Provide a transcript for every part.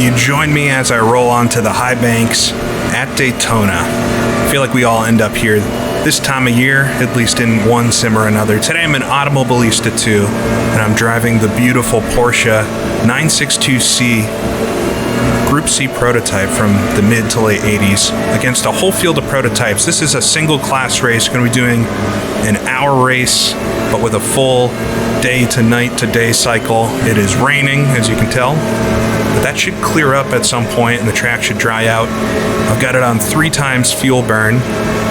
you join me as I roll onto the high banks at Daytona. I feel like we all end up here this time of year, at least in one sim or another. Today I'm in Automobilista 2, and I'm driving the beautiful Porsche 962C Group C prototype from the mid to late 80s against a whole field of prototypes. This is a single class race. Going to be doing an hour race, but with a full day to night to day cycle. It is raining, as you can tell, but that should clear up at some point and the track should dry out. I've got it on 3 times fuel burn,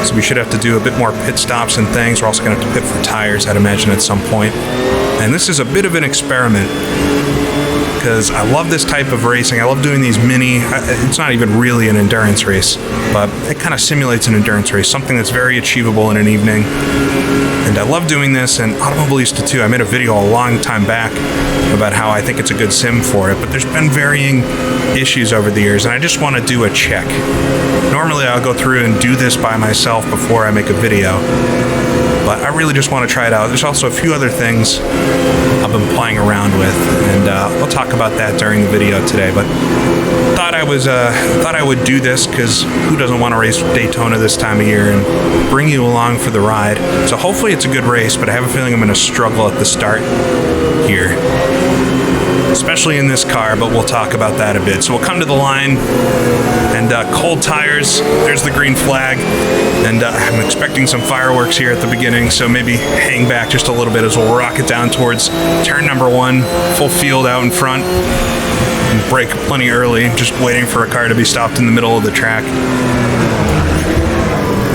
so we should have to do a bit more pit stops and things. We're also going to have to pit for tires, I'd imagine, at some point. And this is a bit of an experiment, because I love this type of racing. I love doing these it's not even really an endurance race, but it kind of simulates an endurance race, something that's very achievable in an evening. And I love doing this, and Automobilista 2, I made a video a long time back about how I think it's a good sim for it, but there's been varying issues over the years, and I just want to do a check. Normally I'll go through and do this by myself before I make a video, but I really just want to try it out. There's also a few other things I've been playing around with, and we'll talk about that during the video today. But thought I would do this because who doesn't want to race Daytona this time of year and bring you along for the ride. So hopefully it's a good race, but I have a feeling I'm going to struggle at the start here, especially in this car, but we'll talk about that a bit. So we'll come to the line, and cold tires, there's the green flag, and I'm expecting some fireworks here at the beginning, so maybe hang back just a little bit as we'll rocket down towards turn number 1, full field out in front, and brake plenty early, just waiting for a car to be stopped in the middle of the track.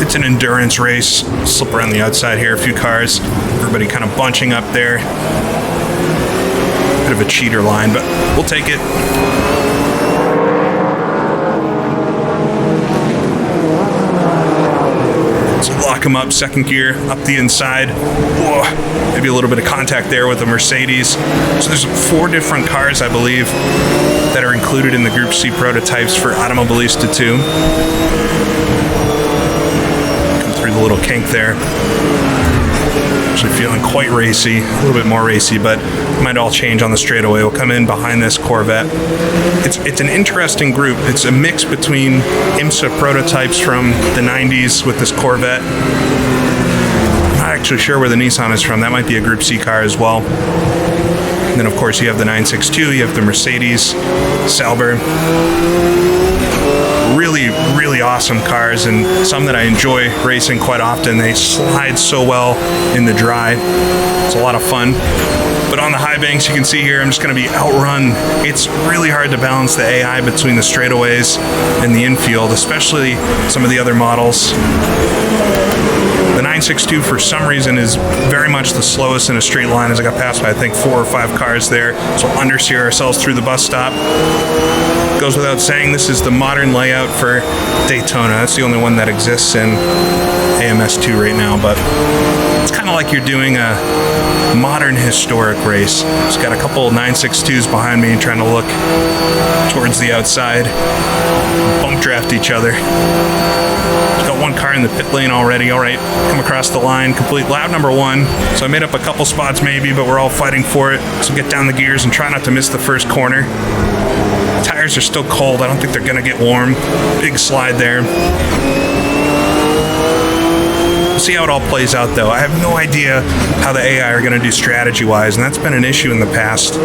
It's an endurance race. Slip around the outside here, a few cars, everybody kind of bunching up there. Bit of a cheater line, but we'll take it. So lock them up, second gear, up the inside. Whoa, maybe a little bit of contact there with the Mercedes. So there's 4 different cars, I believe, that are included in the Group C prototypes for Automobilista 2. Come through the little kink there. Actually feeling quite racy, a little bit more racy, but it might all change on the straightaway. We'll come in behind this Corvette. It's an interesting group. It's a mix between IMSA prototypes from the 90s with this Corvette. I'm not actually sure where the Nissan is from. That might be a Group C car as well. And then, of course, you have the 962, you have the Mercedes Sauber. Really, really awesome cars, and some that I enjoy racing quite often. They slide so well in the dry. It's a lot of fun. But on the high banks, you can see here, I'm just going to be outrun. It's really hard to balance the AI between the straightaways and the infield, especially some of the other models. The 962, for some reason, is very much the slowest in a straight line, as I got past by, I think, 4 or 5 cars there. So we'll understeer ourselves through the bus stop. Goes without saying, this is the modern layout for Daytona. That's the only one that exists in AMS2 right now, but it's kind of like you're doing a modern historic race. Just got a couple 962s behind me trying to look towards the outside, bump draft each other. Got 1 car in the pit lane already. All right, come across the line, complete lap number 1. So I made up a couple spots maybe, but we're all fighting for it. So get down the gears and try not to miss the first corner. Tires are still cold. I don't think they're gonna get warm. Big slide there. We'll see how it all plays out, though. I have no idea how the AI are gonna do strategy-wise, and that's been an issue in the past,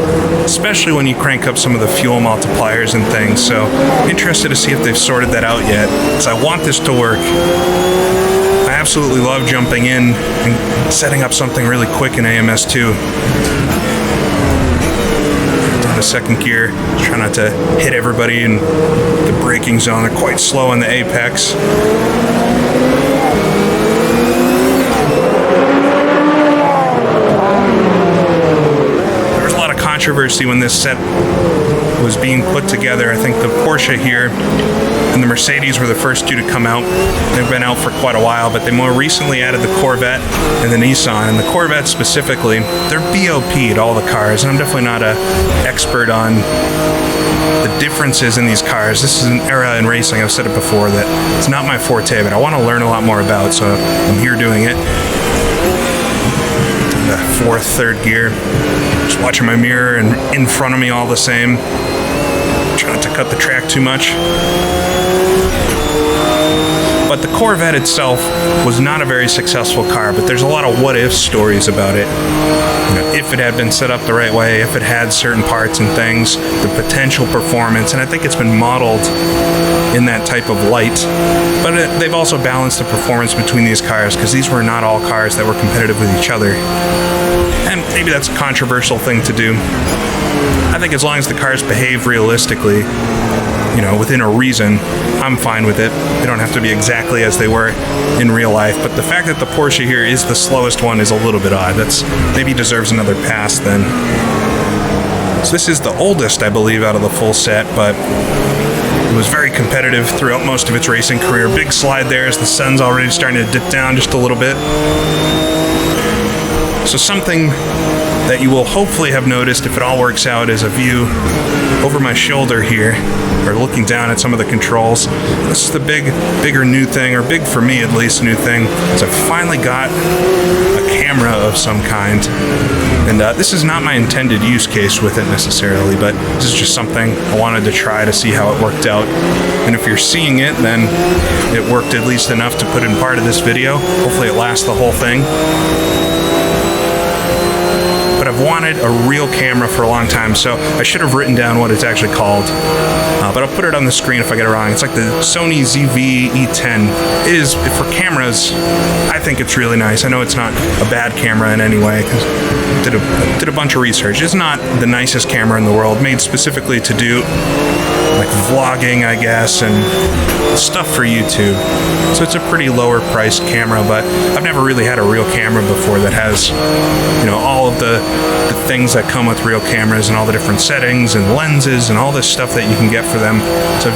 especially when you crank up some of the fuel multipliers and things. So interested to see if they've sorted that out yet, because I want this to work. I absolutely love jumping in and setting up something really quick in AMS2. The second gear, try not to hit everybody in the braking zone. They're quite slow on the apex. There was a lot of controversy when this set was being put together. I think the Porsche here and the Mercedes were the first 2 to come out. They've been out for quite a while, but they more recently added the Corvette and the Nissan. And the Corvette specifically, they're BOP'd all the cars, and I'm definitely not an expert on the differences in these cars. This is an era in racing, I've said it before, that it's not my forte, but I want to learn a lot more about, so I'm here doing it. The 4th, 3rd gear. Just watching my mirror and in front of me all the same. Try not to cut the track too much. But the Corvette itself was not a very successful car, but there's a lot of what-if stories about it. If it had been set up the right way, if it had certain parts and things, the potential performance, and I think it's been modeled in that type of light. But they've also balanced the performance between these cars, because these were not all cars that were competitive with each other. And maybe that's a controversial thing to do. I think as long as the cars behave realistically, within a reason, I'm fine with it. They don't have to be exactly as they were in real life, but the fact that the Porsche here is the slowest one is a little bit odd. That's maybe deserves another pass then. So this is the oldest, I believe, out of the full set, but it was very competitive throughout most of its racing career. Big slide there as the sun's already starting to dip down just a little bit. So something that you will hopefully have noticed, if it all works out, is a view over my shoulder here, or looking down at some of the controls. This is the bigger new thing, or big for me at least, new thing, is I've finally got a camera of some kind. And this is not my intended use case with it necessarily, but this is just something I wanted to try to see how it worked out. And if you're seeing it, then it worked at least enough to put in part of this video. Hopefully it lasts the whole thing. I've wanted a real camera for a long time, so I should have written down what it's actually called, but I'll put it on the screen if I get it wrong. It's like the Sony ZV E10. It is, for cameras, I think it's really nice. I know it's not a bad camera in any way, because I did a bunch of research. It's not the nicest camera in the world, made specifically to do like vlogging, I guess, and stuff for YouTube. So it's a pretty lower priced camera, but I've never really had a real camera before that has, all of the things that come with real cameras and all the different settings and lenses and all this stuff that you can get for them. So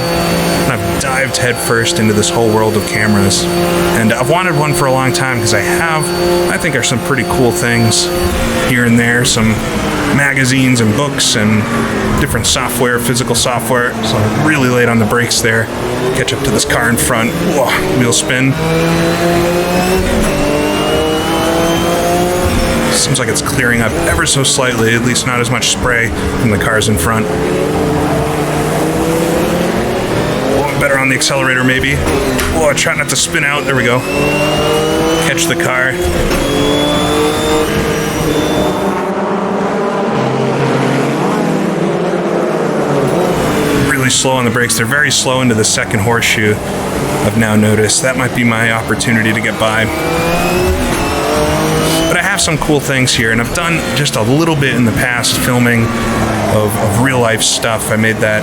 I've dived headfirst into this whole world of cameras, and I've wanted one for a long time because I think there's some pretty cool things here and there, some magazines and books and different software, physical software. So I'm really late on the brakes there. Catch up to this car in front. Whoa, wheel spin. Seems like it's clearing up ever so slightly, at least not as much spray from the cars in front. Better on the accelerator maybe. Oh, try not to spin out. There we go. Catch the car. Really slow on the brakes. They're very slow into the second horseshoe, I've now noticed. That might be my opportunity to get by. But I have some cool things here, and I've done just a little bit in the past filming of real life stuff. I made that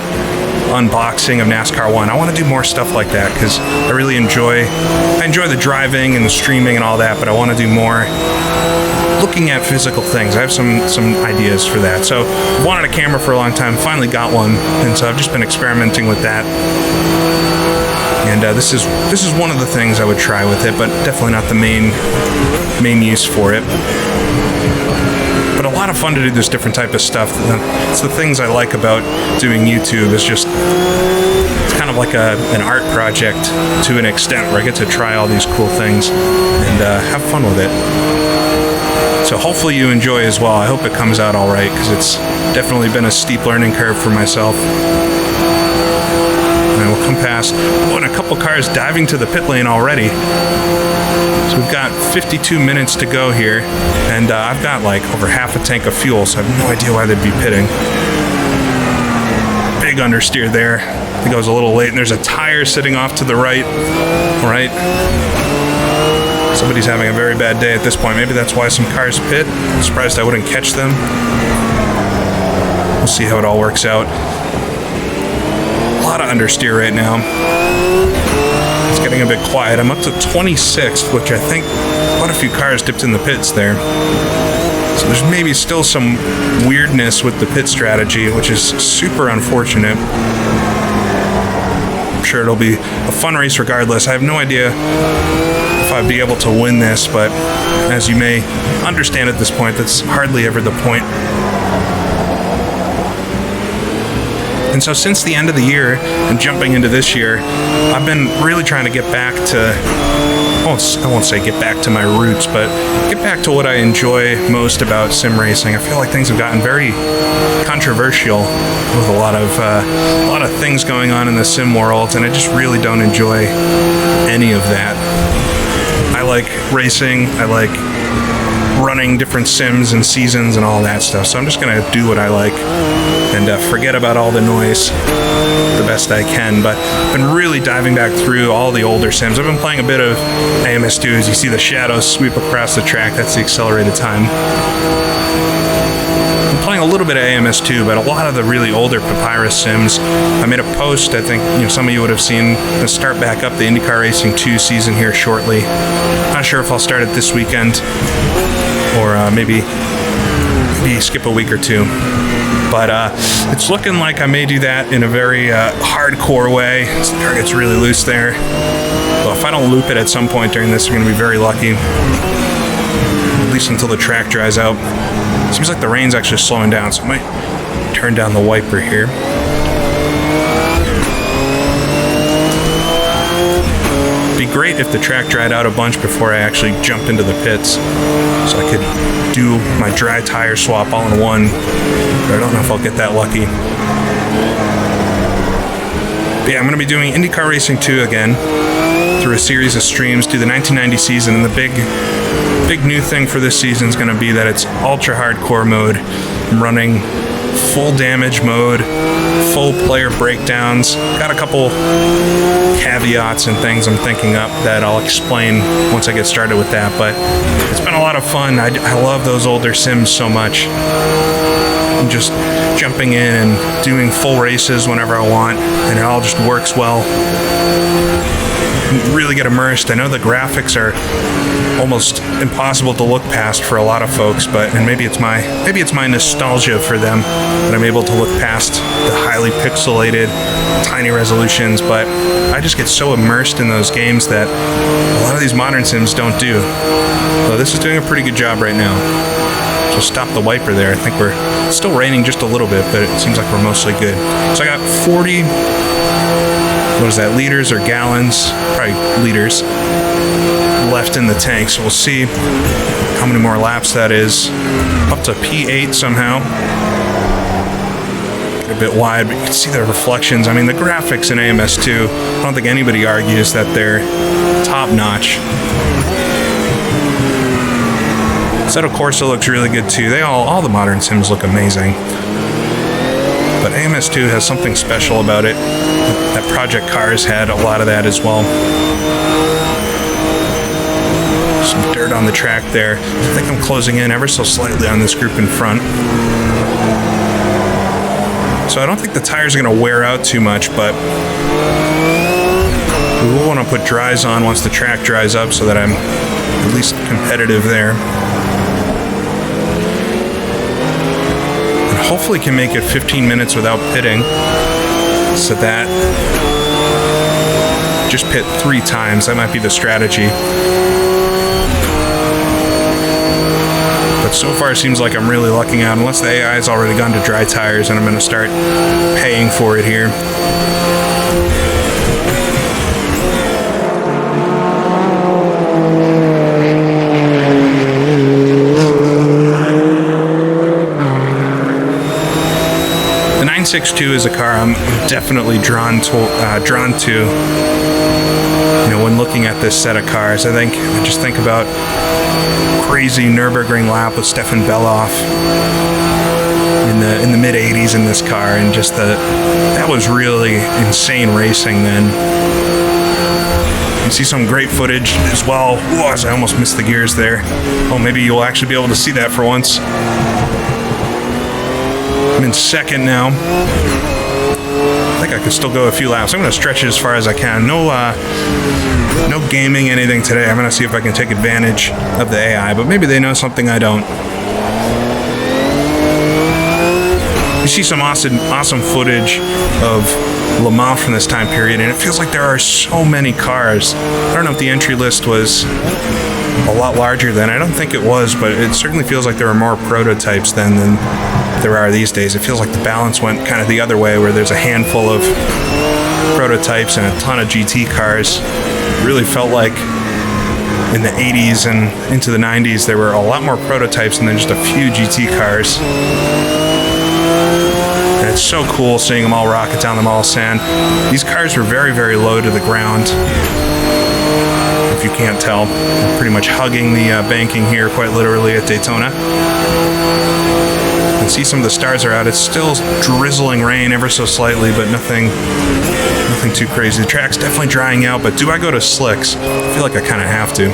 unboxing of NASCAR 1. I want to do more stuff like that because I really enjoy the driving and the streaming and all that, but I want to do more looking at physical things. I have some ideas for that. So I've wanted a camera for a long time, finally got one, and so I've just been experimenting with that. And this is one of the things I would try with it, but definitely not the main use for it. But a lot of fun to do this different type of stuff. It's the things I like about doing YouTube. It's kind of like an art project to an extent, where I get to try all these cool things and have fun with it. So hopefully you enjoy as well. I hope it comes out all right, because it's definitely been a steep learning curve for myself. And we'll come past, and a couple cars diving to the pit lane already. So we've got 52 minutes to go here, and I've got like over half a tank of fuel, so I have no idea why they'd be pitting. Big understeer there. I think I was a little late, and there's a tire sitting off to the right. Somebody's having a very bad day at this point. Maybe that's why some cars pit. I'm surprised I wouldn't catch them. We'll see how it all works out. A lot of understeer right now. It's getting a bit quiet. I'm up to 26th, which I think quite a few cars dipped in the pits there. So there's maybe still some weirdness with the pit strategy, which is super unfortunate. I'm sure it'll be a fun race regardless. I have no idea if I'd be able to win this, but as you may understand at this point, that's hardly ever the point. And so since the end of the year and jumping into this year, I've been really trying to get back to I won't say get back to my roots, but get back to what I enjoy most about sim racing. I feel like things have gotten very controversial with a lot of things going on in the sim world, and I just really don't enjoy any of that. I like racing. I like running different sims and seasons and all that stuff. So I'm just going to do what I like and forget about all the noise the best I can. But I've been really diving back through all the older sims. I've been playing a bit of AMS2. As you see the shadows sweep across the track, that's the accelerated time. I'm playing a little bit of AMS2, but a lot of the really older Papyrus sims. I made a post, I think some of you would have seen, to start back up the IndyCar Racing 2 season here shortly. Not sure if I'll start it this weekend or maybe skip a week or two. But it's looking like I may do that in a very hardcore way. The target's really loose there. Well, if I don't loop it at some point during this, I'm going to be very lucky. At least until the track dries out. Seems like the rain's actually slowing down, so I might turn down the wiper here. It'd be great if the track dried out a bunch before I actually jumped into the pits, so I could do my dry tire swap all in one, but I don't know if I'll get that lucky. But yeah, I'm going to be doing IndyCar Racing 2 again through a series of streams, do the 1990 season, and the big new thing for this season is going to be that it's ultra hardcore mode. I'm running full damage mode, full player breakdowns. Got a couple caveats and things I'm thinking up that I'll explain once I get started with that, but it's been a lot of fun. I love those older sims so much. I'm just jumping in and doing full races whenever I want, and it all just works well. Really get immersed. I know the graphics are almost impossible to look past for a lot of folks, and maybe it's my nostalgia for them that I'm able to look past the highly pixelated, tiny resolutions. But I just get so immersed in those games that a lot of these modern sims don't do. So this is doing a pretty good job right now. So stop the wiper there. I think it's still raining just a little bit, but it seems like we're mostly good. So I got 40. What is that, liters or gallons? Probably liters left in the tank, so we'll see how many more laps that is. Up to P8 somehow. Get a bit wide, but you can see the reflections. I mean, the graphics in AMS2, I don't think anybody argues that they're top-notch. Assetto Corsa looks really good too. All the modern sims look amazing. But AMS2 has something special about it. That Project Cars had a lot of that as well. Some dirt on the track there. I think I'm closing in ever so slightly on this group in front. So I don't think the tires are going to wear out too much, but we will want to put dries on once the track dries up so that I'm at least competitive there. Hopefully can make it 15 minutes without pitting, so that just pit 3 times. That might be the strategy. But so far it seems like I'm really lucking out, unless the AI has already gone to dry tires and I'm going to start paying for it here. The 962 is a car I'm definitely drawn to. When looking at this set of cars, I just think about crazy Nürburgring lap with Stefan Beloff in the mid '80s in this car, and just that was really insane racing then. You see some great footage as well. Ooh, I almost missed the gears there. Oh, maybe you'll actually be able to see that for once. I'm in second now. I think I could still go a few laps. I'm going to stretch it as far as I can. No gaming, anything today. I'm going to see if I can take advantage of the AI, but maybe they know something I don't. You see some awesome footage of Le Mans from this time period, and it feels like there are so many cars. I don't know if the entry list was a lot larger then. I don't think it was, but it certainly feels like there are more prototypes then than there are these days. It feels like the balance went kind of the other way, where there's a handful of prototypes and a ton of GT cars. It really felt like in the 80s and into the 90s, there were a lot more prototypes and then just a few GT cars. And it's so cool seeing them all rocket down the mall sand. These cars were very, very low to the ground. If you can't tell, I'm pretty much hugging the banking here, quite literally, at Daytona. You can see some of the stars are out. It's still drizzling rain ever so slightly, but nothing too crazy. The track's definitely drying out, but do I go to slicks? I feel like I kind of have to.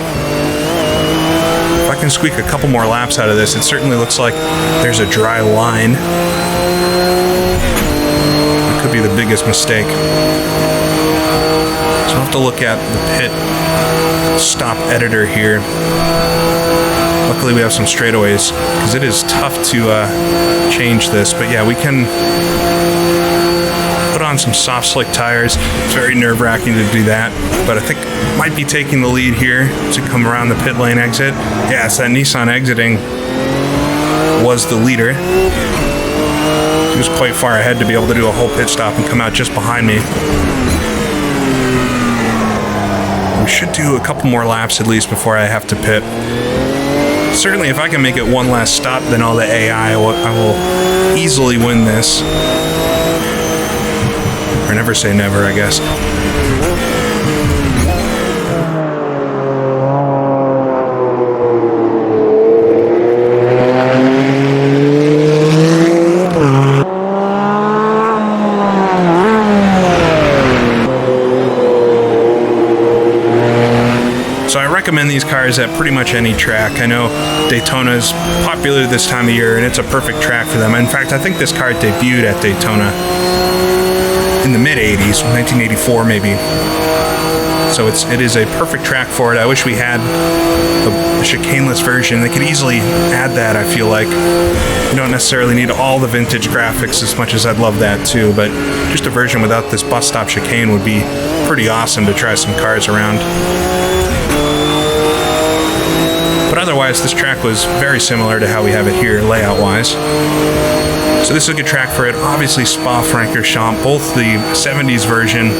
If I can squeak a couple more laps out of this, it certainly looks like there's a dry line. It could be the biggest mistake. So I'll have to look at the pit stop editor here. Luckily we have some straightaways, because it is tough to change this. But yeah, we can put on some soft slick tires. It's very nerve-wracking to do that, but I think might be taking the lead here to come around the pit lane exit. Yeah, it's that Nissan exiting was the leader. He was quite far ahead to be able to do a whole pit stop and come out just behind me. We should do a couple more laps at least before I have to pit. Certainly if I can make it one last stop than all the AI, I will easily win this. Or never say never, I guess. So I recommend these cars at pretty much any track. I know Daytona is popular this time of year, and it's a perfect track for them. In fact, I think this car debuted at Daytona in the mid-'80s, 1984 maybe. So it is a perfect track for it. I wish we had a chicaneless version. They could easily add that, I feel like. You don't necessarily need all the vintage graphics as much as I'd love that too, but just a version without this bus stop chicane would be pretty awesome to try some cars around. But otherwise, this track was very similar to how we have it here, layout-wise. So this is a good track for it. Obviously, Spa-Francorchamps, both the 70s version,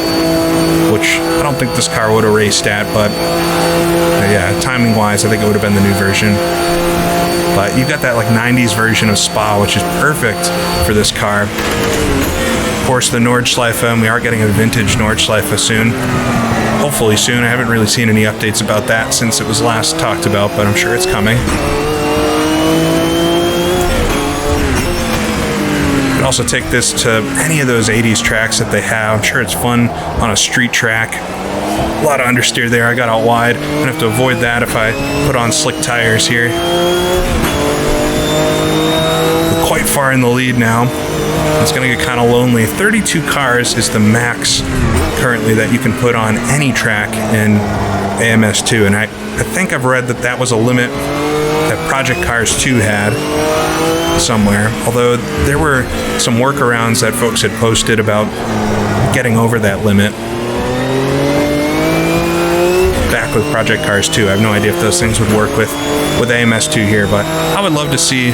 which I don't think this car would have raced at, but yeah, timing-wise, I think it would have been the new version. But you've got that like 90s version of Spa, which is perfect for this car. Of course, the Nordschleife, and we are getting a vintage Nordschleife soon. Hopefully soon. I haven't really seen any updates about that since it was last talked about, but I'm sure it's coming. You can also take this to any of those 80s tracks that they have. I'm sure it's fun on a street track. A lot of understeer there. I got out wide. I'm going to have to avoid that if I put on slick tires here. We're quite far in the lead now. It's going to get kind of lonely. 32 cars is the max currently that you can put on any track in AMS2, and I think I've read that was a limit that Project Cars 2 had somewhere, although there were some workarounds that folks had posted about getting over that limit back with Project Cars 2. I have no idea if those things would work with AMS2 here, but I would love to see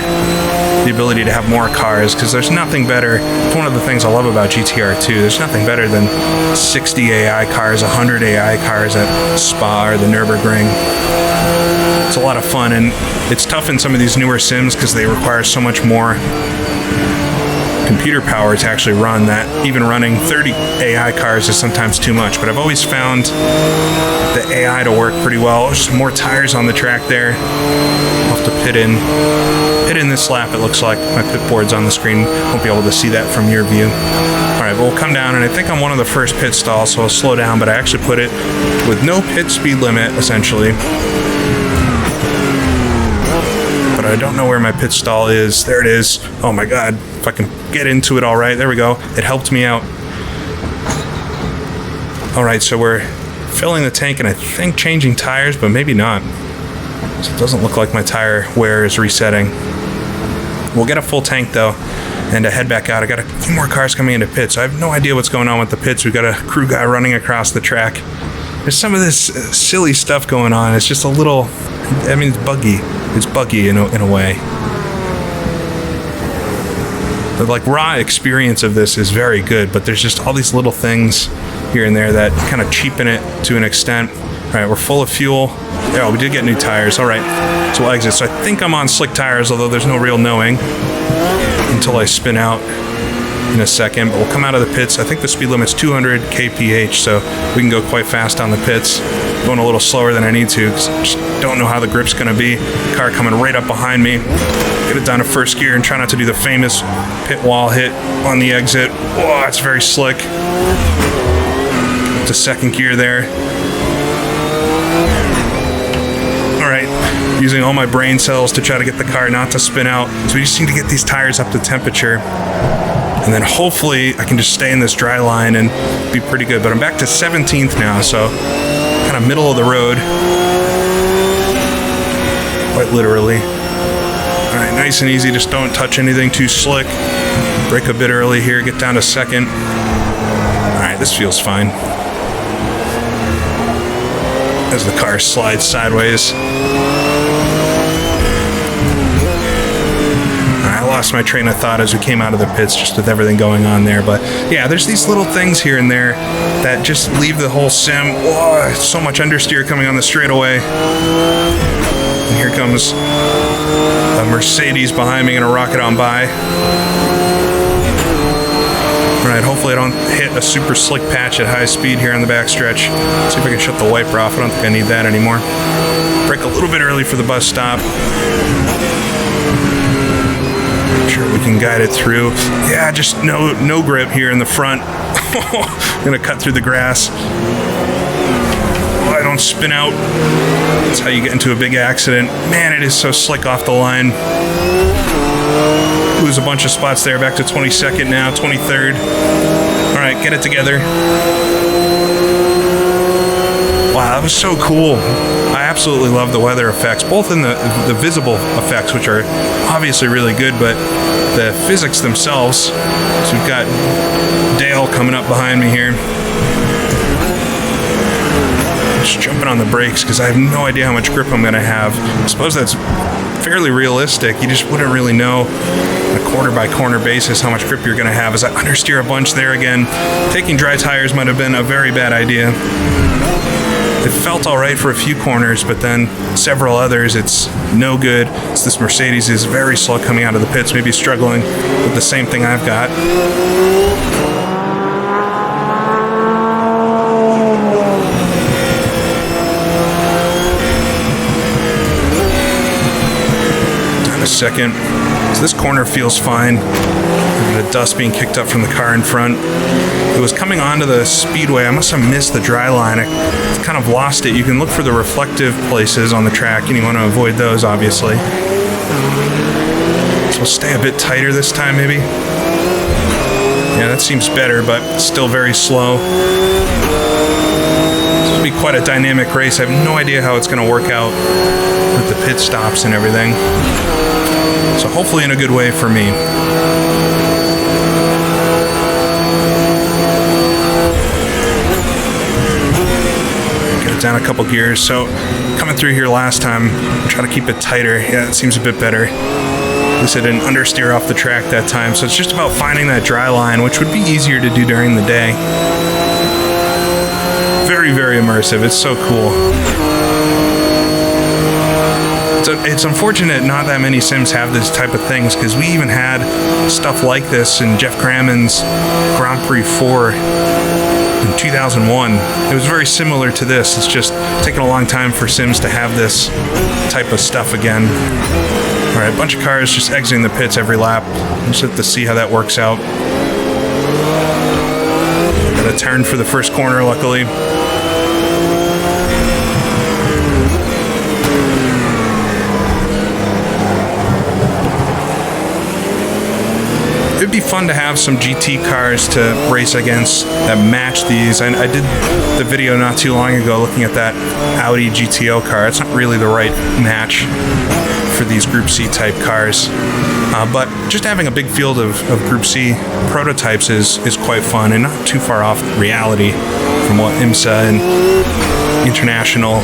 the ability to have more cars, because there's nothing better. It's one of the things I love about GTR2. There's nothing better than 60 AI cars, 100 AI cars at Spa or the Nürburgring. It's a lot of fun, and it's tough in some of these newer sims because they require so much more computer power to actually run that even running 30 AI cars is sometimes too much. But I've always found the AI to work pretty well. Just more tires on the track there. I'll have to pit in this lap. It looks like my pit board's on the screen. Won't be able to see that from your view. Alright, we'll come down, and I think I'm one of the first pit stalls, so I'll slow down, but I actually put it with no pit speed limit, essentially. But I don't know where my pit stall is. There it is. Oh my god. If I can get into it all right. There we go. It helped me out. Alright, so we're filling the tank and I think changing tires, but maybe not. So it doesn't look like my tire wear is resetting. We'll get a full tank though and head back out. I got a few more cars coming into pit, so I have no idea what's going on with the pits. We've got a crew guy running across the track. There's some of this silly stuff going on. It's just a little, I mean, it's buggy. It's buggy in a way. The like raw experience of this is very good, but there's just all these little things here and there that kind of cheapen it to an extent. All right, we're full of fuel. Yeah, we did get new tires. All right, so we'll exit. So I think I'm on slick tires, although there's no real knowing until I spin out in a second. But we'll come out of the pits. I think the speed limit's 200 kph, so we can go quite fast on the pits. Going a little slower than I need to because I just don't know how the grip's going to be. Car coming right up behind me. Get it down to first gear and try not to do the famous pit wall hit on the exit. Whoa, that's very slick. To second gear there. All right, using all my brain cells to try to get the car not to spin out. So we just need to get these tires up to temperature. And then hopefully I can just stay in this dry line and be pretty good. But I'm back to 17th now, so kind of middle of the road. Quite literally. All right, nice and easy. Just don't touch anything too slick. Brake a bit early here, get down to second. All right, this feels fine. As the car slides sideways. I lost my train of thought as we came out of the pits just with everything going on there. But yeah, there's these little things here and there that just leave the whole sim. Whoa, so much understeer coming on the straightaway. And here comes a Mercedes behind me, gonna rocket on by. All right, hopefully I don't hit a super slick patch at high speed here on the backstretch. See if I can shut the wiper off. I don't think I need that anymore. Brake a little bit early for the bus stop. Sure we can guide it through. Yeah, just no grip here in the front. Gonna cut through the grass. Oh, I don't spin out. That's how you get into a big accident. Man, it is so slick off the line. Lose a bunch of spots there. Back to 22nd now, 23rd. All right, get it together. Wow, that was so cool. I absolutely love the weather effects, both in the visible effects, which are obviously really good, but the physics themselves. So we've got Dale coming up behind me here. Just jumping on the brakes because I have no idea how much grip I'm going to have. I suppose that's fairly realistic. You just wouldn't really know on a corner by corner basis how much grip you're going to have. As I understeer a bunch there again, taking dry tires might have been a very bad idea. It felt all right for a few corners, but then several others, it's no good. So this Mercedes is very slow coming out of the pits, maybe struggling with the same thing I've got. Down a second. So this corner feels fine. The dust being kicked up from the car in front. It was coming onto the speedway. I must have missed the dry line. I kind of lost it. You can look for the reflective places on the track, and you want to avoid those, obviously. So we'll stay a bit tighter this time, maybe. Yeah, that seems better, but still very slow. This will be quite a dynamic race. I have no idea how it's going to work out with the pit stops and everything. So hopefully in a good way for me. Down a couple gears. So coming through here last time, try to keep it tighter. Yeah, it seems a bit better. At least I didn't understeer off the track that time. So it's just about finding that dry line, which would be easier to do during the day. Very, very immersive. It's so cool. So it's unfortunate not that many sims have this type of things, because we even had stuff like this in Jeff Crammon's Grand Prix 4 in 2001. It was very similar to this. It's just taken a long time for sims to have this type of stuff again. All right, a bunch of cars just exiting the pits every lap. Just have to see how that works out. Got a turn for the first corner, luckily. It'd be fun to have some GT cars to race against that match these. I did the video not too long ago looking at that Audi GTO car. It's not really the right match for these Group C type cars. But just having a big field of Group C prototypes is quite fun and not too far off reality from what IMSA and International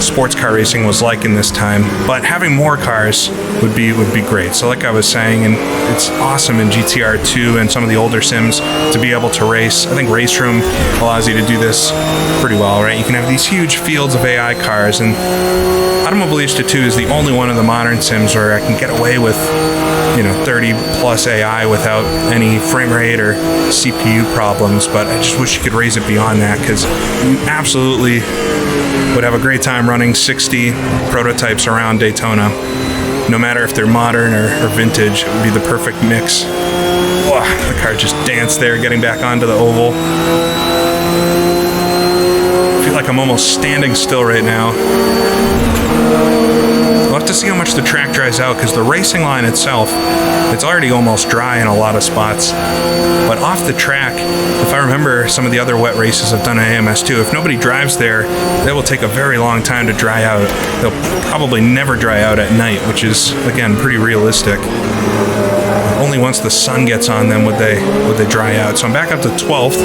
sports car racing was like in this time. But having more cars would be great. So like I was saying, and it's awesome in GTR 2 and some of the older sims to be able to race. I think Race Room allows you to do this pretty well, right? You can have these huge fields of AI cars, and Automobilista 2 is the only one of the modern sims where I can get away with 30 plus AI without any frame rate or CPU problems, but I just wish you could raise it beyond that, because you absolutely would have a great time running 60 prototypes around Daytona. No matter if they're modern or vintage, it would be the perfect mix. Oh, the car just danced there, getting back onto the oval. I feel like I'm almost standing still right now. We'll have to see how much the track dries out, because the racing line itself, it's already almost dry in a lot of spots. But off the track, if I remember some of the other wet races I've done at AMS2, if nobody drives there, they will take a very long time to dry out. They'll probably never dry out at night, which is, again, pretty realistic. Only once the sun gets on them would they dry out. So I'm back up to 12th.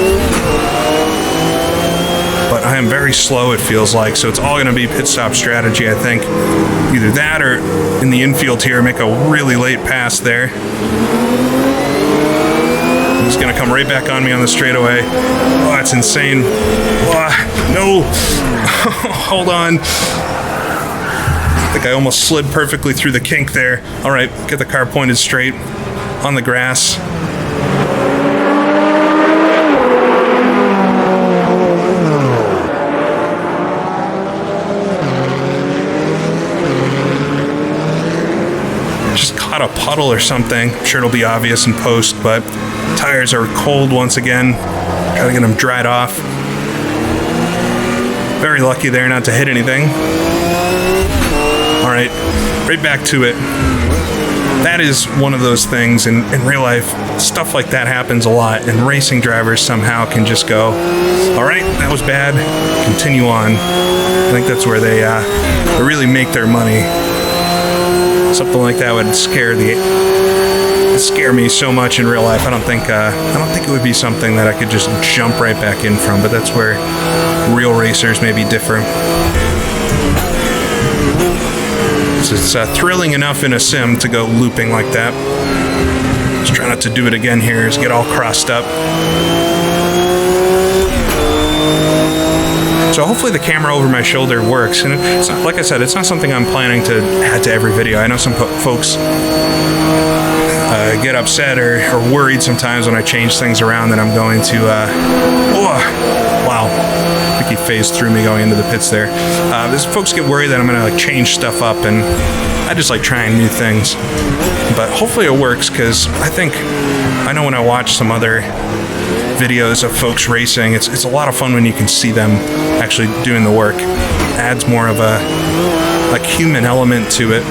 But I am very slow, it feels like, so it's all going to be pit stop strategy, I think. Either that or in the infield here, make a really late pass there. He's going to come right back on me on the straightaway. Oh, that's insane. Oh, no. Hold on. I think I almost slid perfectly through the kink there. All right, get the car pointed straight on the grass. A puddle or something. I'm sure it'll be obvious in post, but tires are cold once again. Try to get them dried off. Very lucky there not to hit anything. All right, right back to it. That is one of those things in real life. Stuff like that happens a lot, and racing drivers somehow can just go, all right, that was bad, continue on. I think that's where they really make their money. Something like that would scare me so much in real life. I don't think it would be something that I could just jump right back in from. But that's where real racers maybe differ. So it's thrilling enough in a sim to go looping like that. Just try not to do it again here. Just get all crossed up. So hopefully the camera over my shoulder works, and it's not, like I said, it's not something I'm planning to add to every video. I know some folks get upset or worried sometimes when I change things around that I'm going to, wow, I think he phased through me going into the pits there. Folks get worried that I'm going to change stuff up, and I just like trying new things. But hopefully it works, because I know when I watch some other videos of folks racing, it's a lot of fun when you can see them actually doing the work. Adds more of a human element to it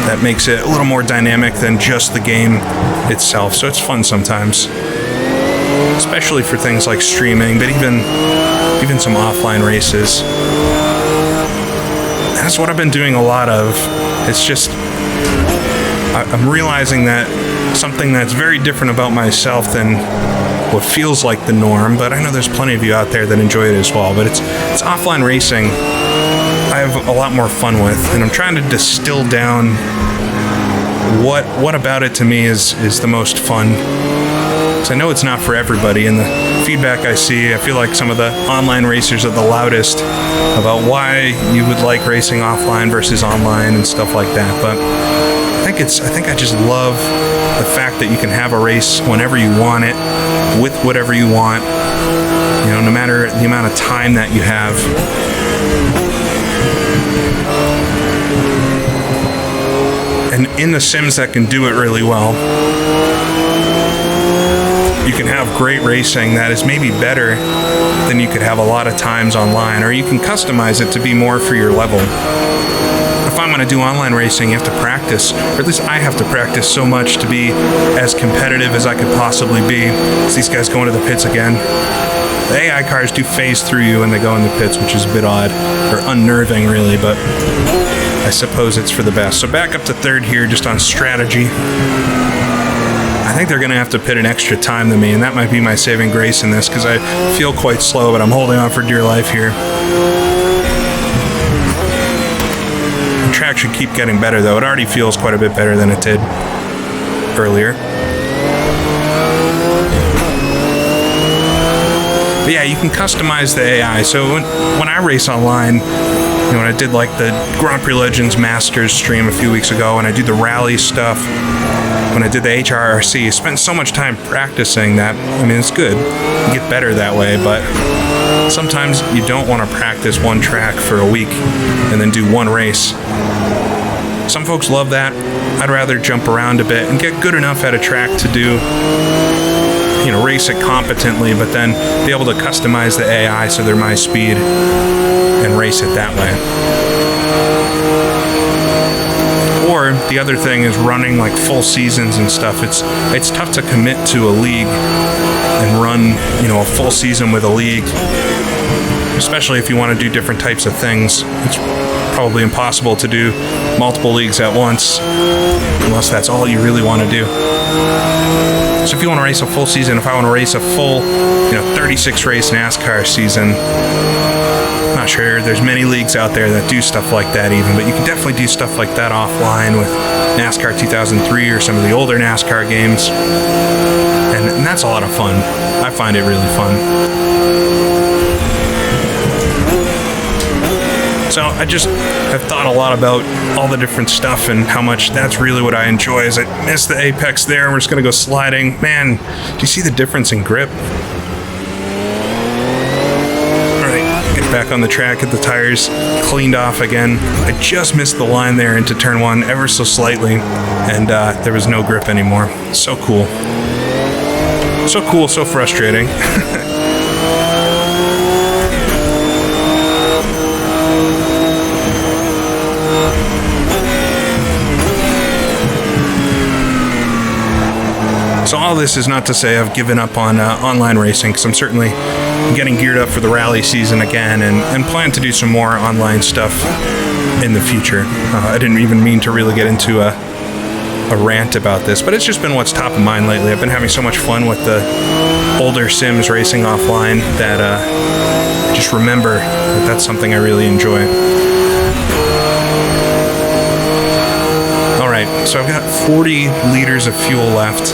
that makes it a little more dynamic than just the game itself. So it's fun sometimes, especially for things like streaming, but even some offline races. That's what I've been doing a lot of. It's just I'm realizing that something that's very different about myself than what feels like the norm, but I know there's plenty of you out there that enjoy it as well. But it's offline racing I have a lot more fun with, and I'm trying to distill down what about it to me is the most fun. So I know it's not for everybody, and the feedback I see, I feel like some of the online racers are the loudest about why you would like racing offline versus online and stuff like that. But I think I just love the fact that you can have a race whenever you want it, with whatever you want, no matter the amount of time that you have. And in the sims that can do it really well, you can have great racing that is maybe better than you could have a lot of times online, or you can customize it to be more for your level. If I'm going to do online racing, you have to practice, or at least I have to practice so much to be as competitive as I could possibly be. As these guys go into the pits again. The AI cars do phase through you when they go in the pits, which is a bit odd, or unnerving really, but I suppose it's for the best. So back up to third here, just on strategy. I think they're going to have to pit an extra time than me, and that might be my saving grace in this, because I feel quite slow, but I'm holding on for dear life here. track should keep getting better, though. It already feels quite a bit better than it did earlier. But yeah, you can customize the AI. So when I race online, when I did like the Grand Prix Legends Masters stream a few weeks ago, and I do the rally stuff, when I did the HRRC, I spent so much time practicing that, I mean, it's good. You get better that way, but sometimes you don't want to practice one track for a week and then do one race. Some folks love that. I'd rather jump around a bit and get good enough at a track to do, race it competently, but then be able to customize the AI so they're my speed and race it that way. Or the other thing is running like full seasons and stuff. It's tough to commit to a league and run, a full season with a league, especially if you want to do different types of things. It's probably impossible to do multiple leagues at once unless that's all you really want to do. So if you want to race a full season, if I want to race a full, 36 race NASCAR season, I'm not sure there's many leagues out there that do stuff like that even, but you can definitely do stuff like that offline with NASCAR 2003 or some of the older NASCAR games. And that's a lot of fun. I find it really fun. So I just have thought a lot about all the different stuff and how much that's really what I enjoy. Is I missed the apex there, and we're just going to go sliding. Man, do you see the difference in grip? All right, get back on the track, get the tires cleaned off again. I just missed the line there into turn one ever so slightly, and there was no grip anymore. So cool. So cool, so frustrating. So all this is not to say I've given up on online racing, because I'm certainly getting geared up for the rally season again and plan to do some more online stuff in the future. I didn't even mean to really get into a rant about this, but it's just been what's top of mind lately. I've been having so much fun with the older sims racing offline that I just remember that that's something I really enjoy. Alright, so I've got 40 liters of fuel left.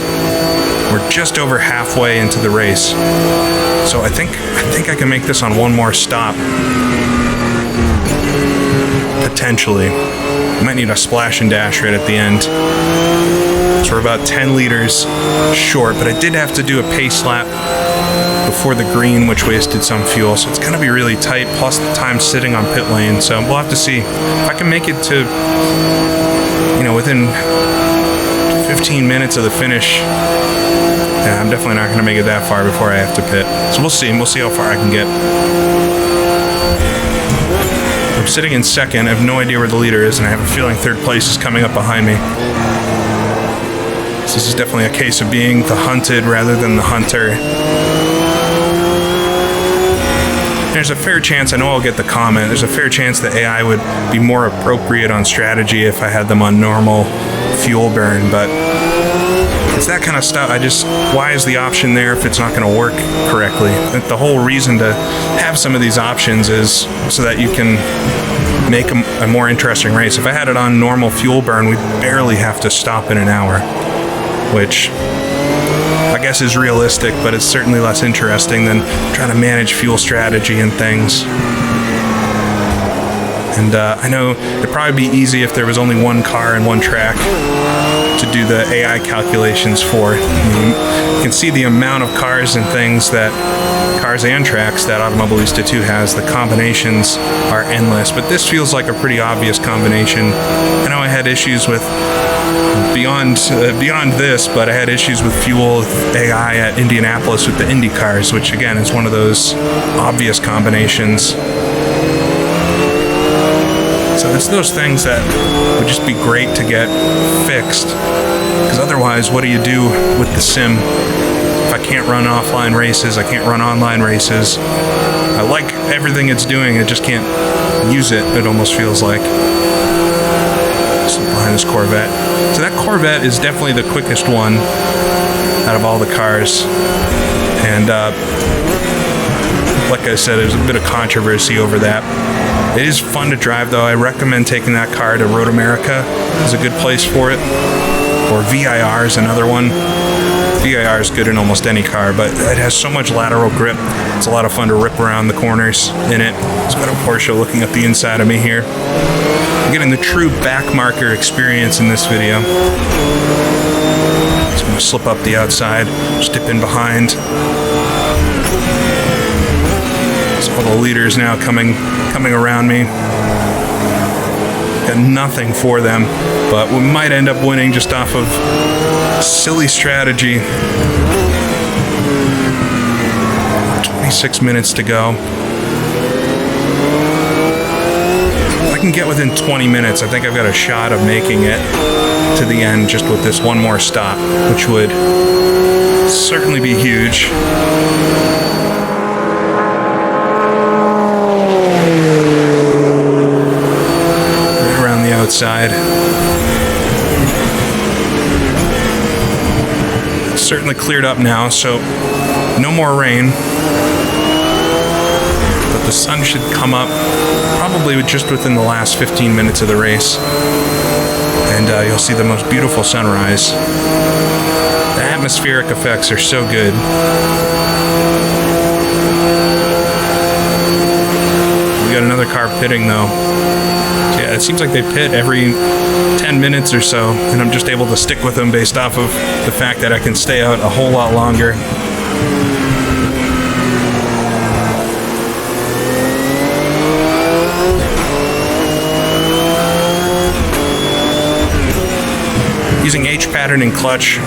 We're just over halfway into the race. So I think I can make this on one more stop. Potentially. I might need a splash and dash right at the end. So we're about 10 liters short, but I did have to do a pace lap before the green, which wasted some fuel. So it's going to be really tight, plus the time sitting on pit lane. So we'll have to see if I can make it to, within 15 minutes of the finish. Yeah, I'm definitely not going to make it that far before I have to pit. So we'll see. We'll see how far I can get. I'm sitting in second. I have no idea where the leader is, and I have a feeling third place is coming up behind me. So this is definitely a case of being the hunted rather than the hunter. There's a fair chance, I know I'll get the comment, there's a fair chance the AI would be more appropriate on strategy if I had them on normal fuel burn, but it's that kind of stuff. Why is the option there if it's not going to work correctly? The whole reason to have some of these options is so that you can make a more interesting race. If I had it on normal fuel burn, we'd barely have to stop in an hour, which I guess is realistic, but it's certainly less interesting than trying to manage fuel strategy and things. And I know it'd probably be easy if there was only one car and one track to do the AI calculations for. You can see the amount of cars and things cars and tracks that Automobilista 2 has. The combinations are endless, but this feels like a pretty obvious combination. I know I had issues with beyond this, but I had issues with fuel with AI at Indianapolis with the Indy cars, which again is one of those obvious combinations. So it's those things that would just be great to get fixed, because otherwise what do you do with the sim if I can't run offline races, I can't run online races? I like everything it's doing, I just can't use it almost feels like. So behind this Corvette. So that Corvette is definitely the quickest one out of all the cars. And like I said, there's a bit of controversy over that. It is fun to drive, though. I recommend taking that car to Road America. It's a good place for it. Or VIR is another one. VIR is good in almost any car, but it has so much lateral grip. It's a lot of fun to rip around the corners in it. It's got a Porsche looking at the inside of me here. I'm getting the true back marker experience in this video. So I'm going to slip up the outside, just dip in behind. So all the leaders now coming around me. Got nothing for them, but we might end up winning just off of silly strategy. 26 minutes to go. If I can get within 20 minutes, I think I've got a shot of making it to the end just with this one more stop, which would certainly be huge. Outside. It's certainly cleared up now, so no more rain. But the sun should come up probably just within the last 15 minutes of the race. And you'll see the most beautiful sunrise. The atmospheric effects are so good. We got another car pitting though. Yeah, it seems like they pit every 10 minutes or so, and I'm just able to stick with them based off of the fact that I can stay out a whole lot longer. Using H-pattern and clutch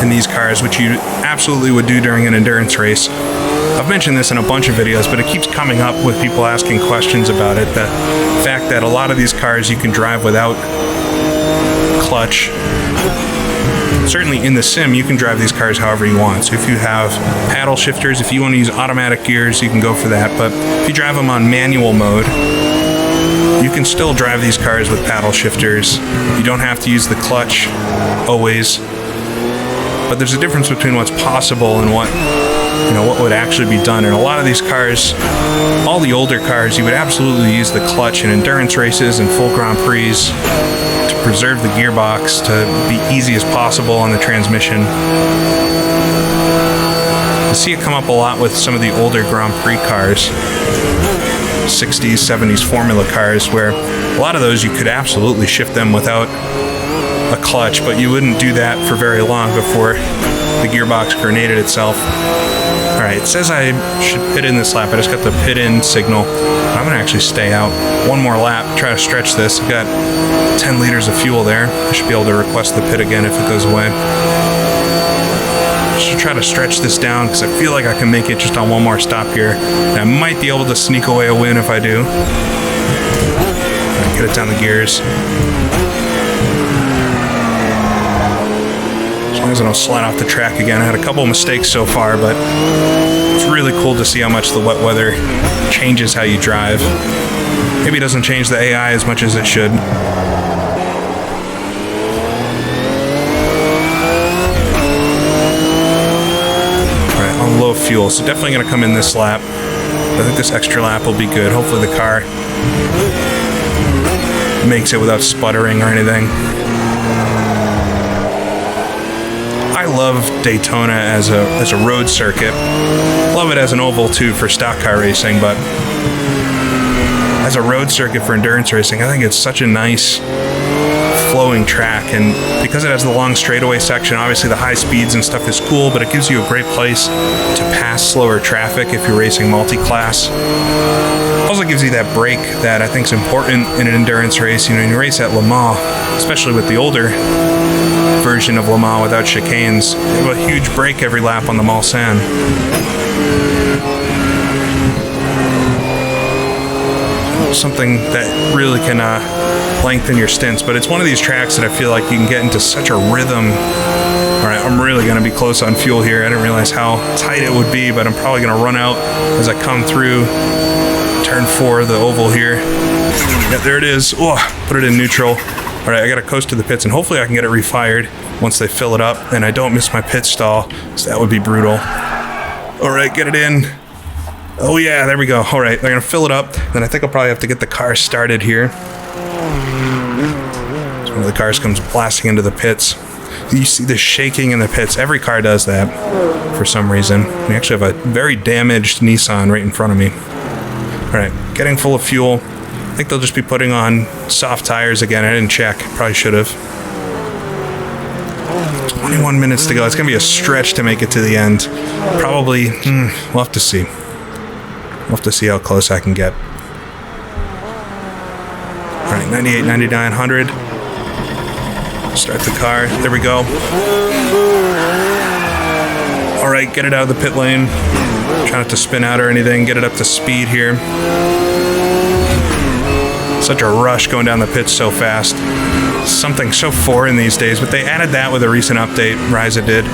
in these cars, which you absolutely would do during an endurance race. I've mentioned this in a bunch of videos, but it keeps coming up with people asking questions about it. The fact that a lot of these cars you can drive without clutch. Certainly in the sim, you can drive these cars however you want. So if you have paddle shifters, if you want to use automatic gears, you can go for that. But if you drive them on manual mode, you can still drive these cars with paddle shifters. You don't have to use the clutch always. But there's a difference between what's possible and what would actually be done. And a lot of these cars, all the older cars, you would absolutely use the clutch in endurance races and full Grand Prix to preserve the gearbox to be easy as possible on the transmission. You see it come up a lot with some of the older Grand Prix cars, 60s, 70s formula cars, where a lot of those you could absolutely shift them without a clutch, but you wouldn't do that for very long before the gearbox grenaded itself. Alright, it says I should pit in this lap. I just got the pit in signal. I'm going to actually stay out one more lap, try to stretch this. I've got 10 liters of fuel there. I should be able to request the pit again if it goes away. I should try to stretch this down because I feel like I can make it just on one more stop here. And I might be able to sneak away a win if I do. Get it down the gears. As long as I don't slide off the track again. I had a couple of mistakes so far, but it's really cool to see how much the wet weather changes how you drive. Maybe it doesn't change the AI as much as it should. Alright, on low fuel, so definitely going to come in this lap. I think this extra lap will be good. Hopefully the car makes it without sputtering or anything. I love Daytona as a road circuit. Love it as an oval too for stock car racing, but as a road circuit for endurance racing, I think it's such a nice flowing track, and because it has the long straightaway section, obviously the high speeds and stuff is cool, but it gives you a great place to pass slower traffic if you're racing multi-class. Also gives you that break that I think is important in an endurance race. You know, you race at Le Mans, especially with the older version of Le Mans without chicanes, you have a huge break every lap on the Mulsanne. Something that really can lengthen your stints, but it's one of these tracks that I feel like you can get into such a rhythm. Alright, I'm really going to be close on fuel here. I didn't realize how tight it would be, but I'm probably going to run out as I come through turn 4, the oval here. Yeah, there it is. Oh, put it in neutral. Alright, I got to coast to the pits, and hopefully I can get it refired once they fill it up, and I don't miss my pit stall, so that would be brutal. Alright, get it in. Oh yeah, there we go. All right, they're gonna fill it up. Then I think I'll probably have to get the car started here. So one of the cars comes blasting into the pits. You see the shaking in the pits. Every car does that for some reason. We actually have a very damaged Nissan right in front of me. All right, getting full of fuel. I think they'll just be putting on soft tires again. I didn't check. Probably should have. 21 minutes to go. It's going to be a stretch to make it to the end. Probably, we'll have to see. We'll have to see how close I can get. All right, 98, 99, 100. Start the car. There we go. All right, get it out of the pit lane. Try not to spin out or anything. Get it up to speed here. Such a rush going down the pits so fast. Something so foreign these days, but they added that with a recent update, Ryza did,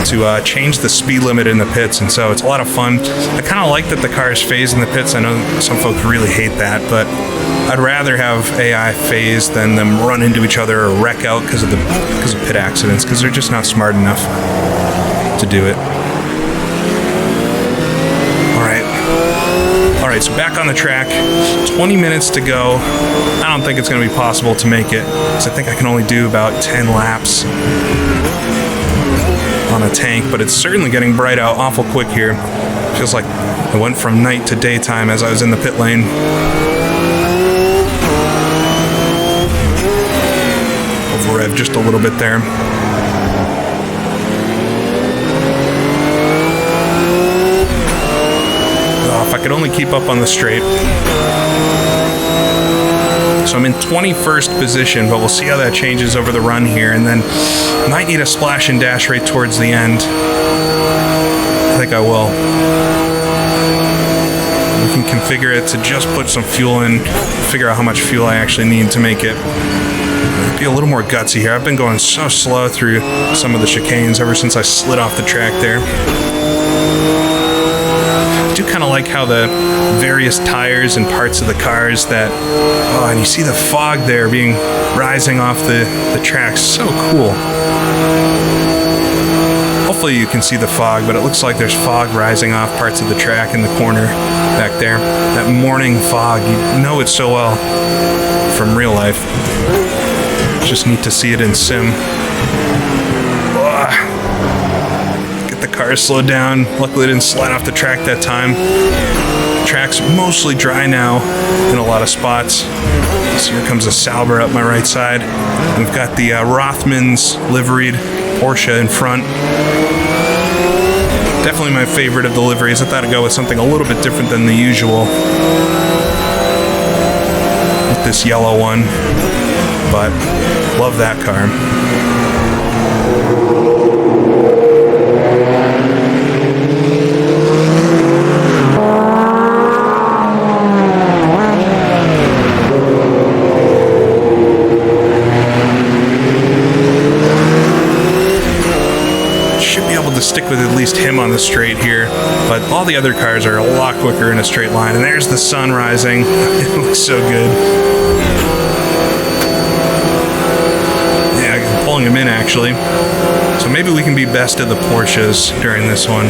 to change the speed limit in the pits, and so it's a lot of fun. I kind of like that the cars phase in the pits. I know some folks really hate that, but I'd rather have AI phase than them run into each other or wreck out because of pit accidents, because they're just not smart enough to do it. All right, so back on the track, 20 minutes to go. I don't think it's going to be possible to make it, because I think I can only do about 10 laps on a tank, but it's certainly getting bright out awful quick here. Feels like I went from night to daytime as I was in the pit lane. Over rev just a little bit there. If I could only keep up on the straight. So I'm in 21st position, but we'll see how that changes over the run here, and then might need a splash and dash right towards the end. I think I will. We can configure it to just put some fuel in, figure out how much fuel I actually need to make it. Be a little more gutsy here. I've been going so slow through some of the chicanes ever since I slid off the track there. I do kind of like how the various tires and parts of the cars that, oh, and you see the fog there rising off the tracks. So cool. Hopefully you can see the fog, but it looks like there's fog rising off parts of the track in the corner back there. That morning fog, you know it so well from real life. It's just neat to see it in sim. The car slowed down. Luckily, it didn't slide off the track that time. The track's mostly dry now in a lot of spots. So here comes a Sauber up my right side. We've got the Rothmans liveried Porsche in front. Definitely my favorite of the liveries. I thought I'd go with something a little bit different than the usual with this yellow one, but love that car. Stick with at least him on the straight here, but all the other cars are a lot quicker in a straight line. And there's the sun rising. It looks so good. Yeah, I'm pulling him in actually. So maybe we can be best of the Porsches during this one.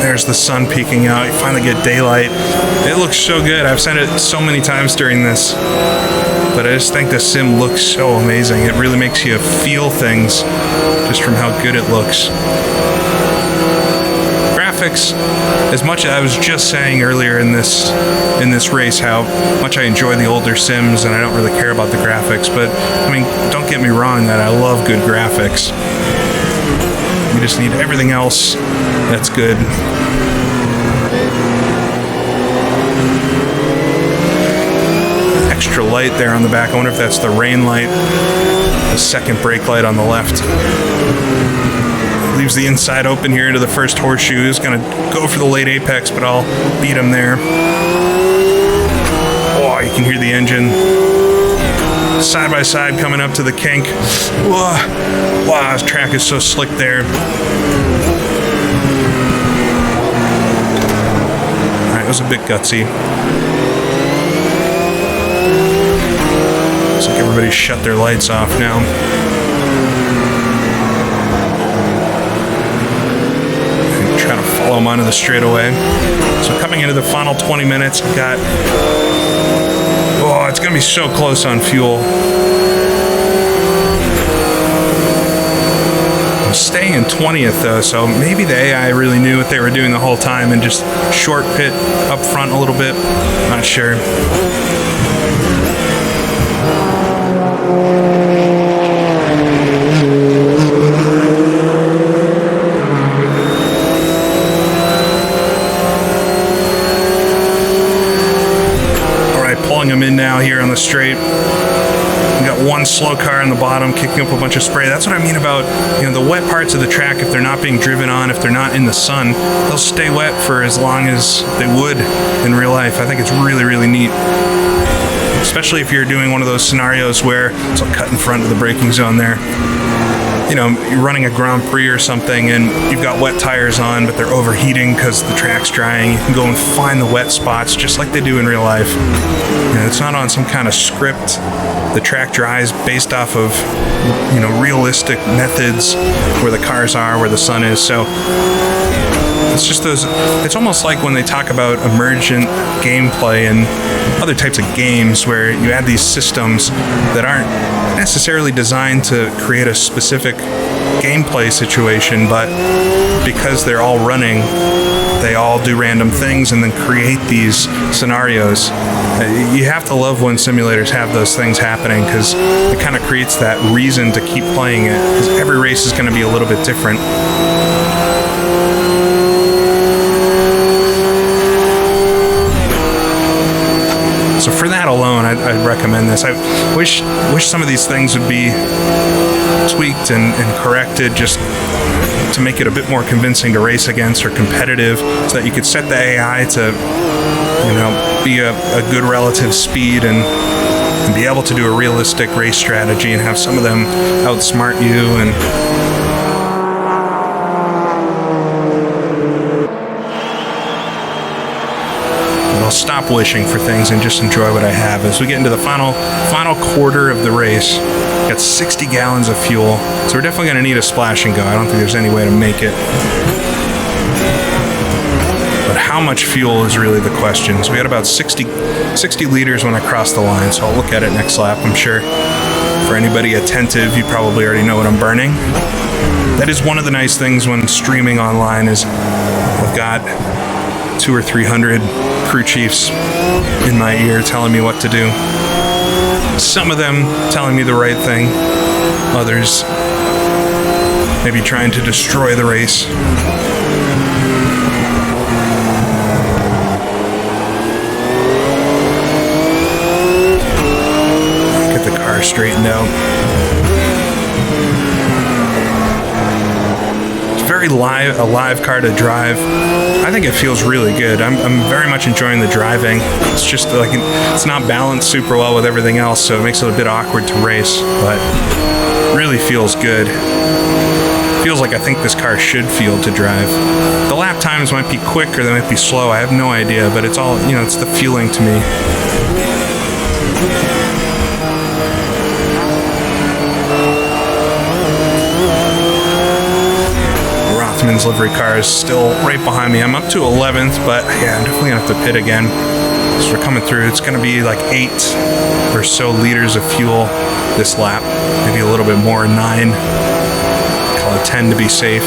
There's the sun peeking out. You finally get daylight. It looks so good. I've said it so many times during this, but I just think the sim looks so amazing. It really makes you feel things just from how good it looks. Graphics, as much as I was just saying earlier in this race how much I enjoy the older sims and I don't really care about the graphics, but I mean, don't get me wrong that I love good graphics. We just need everything else that's good. Extra light there on the back. I wonder if that's the rain light. The second brake light on the left. Leaves the inside open here into the first horseshoe. He's going to go for the late apex, but I'll beat him there. Oh, you can hear the engine. Side by side coming up to the kink. Whoa. Wow, this track is so slick there. Alright, it was a bit gutsy. Looks like everybody shut their lights off now. follow them onto the straightaway. So coming into the final 20 minutes, got, oh, it's going to be so close on fuel. I'm staying in 20th though, so maybe the AI really knew what they were doing the whole time and just short pit up front a little bit. Not sure. Them in now here on the straight. We got one slow car on the bottom kicking up a bunch of spray. That's what I mean about, you know, the wet parts of the track. If they're not being driven on, if they're not in the sun, they'll stay wet for as long as they would in real life. I think it's really, really neat. Especially if you're doing one of those scenarios where it's a cut in front of the braking zone there. You know, you're running a Grand Prix or something and you've got wet tires on, but they're overheating because the track's drying. You can go and find the wet spots just like they do in real life. You know, it's not on some kind of script. The track dries based off of, you know, realistic methods where the cars are, where the sun is. So it's just those, it's almost like when they talk about emergent gameplay and other types of games where you add these systems that aren't necessarily designed to create a specific gameplay situation, but because they're all running, they all do random things and then create these scenarios. You have to love when simulators have those things happening because it kind of creates that reason to keep playing it, because every race is going to be a little bit different. So for that alone, I'd recommend this. I wish some of these things would be tweaked and corrected just to make it a bit more convincing to race against or competitive, so that you could set the AI to, you know, be a good relative speed and be able to do a realistic race strategy and have some of them outsmart you and stop wishing for things and just enjoy what I have. As we get into the final quarter of the race, got 60 gallons of fuel, so we're definitely going to need a splash and go. I don't think there's any way to make it. But how much fuel is really the question. So we got about 60 liters when I crossed the line, so I'll look at it next lap. I'm sure for anybody attentive, you probably already know what I'm burning. That is one of the nice things when streaming online is I've got 200 or 300 crew chiefs in my ear telling me what to do. Some of them telling me the right thing, others maybe trying to destroy the race. Get the car straightened out. Very a live car to drive. I think it feels really good. I'm very much enjoying the driving. It's just like it's not balanced super well with everything else, so it makes it a bit awkward to race, but really feels good. Feels like I think this car should feel to drive. The lap times might be quick or they might be slow. I have no idea, but it's all, you know, it's the feeling to me. Rothman's livery car is still right behind me. I'm up to 11th, but yeah, I'm definitely gonna have to pit again. So we're coming through. It's gonna be like 8 or so liters of fuel this lap, maybe a little bit more, 9. Call it 10 to be safe.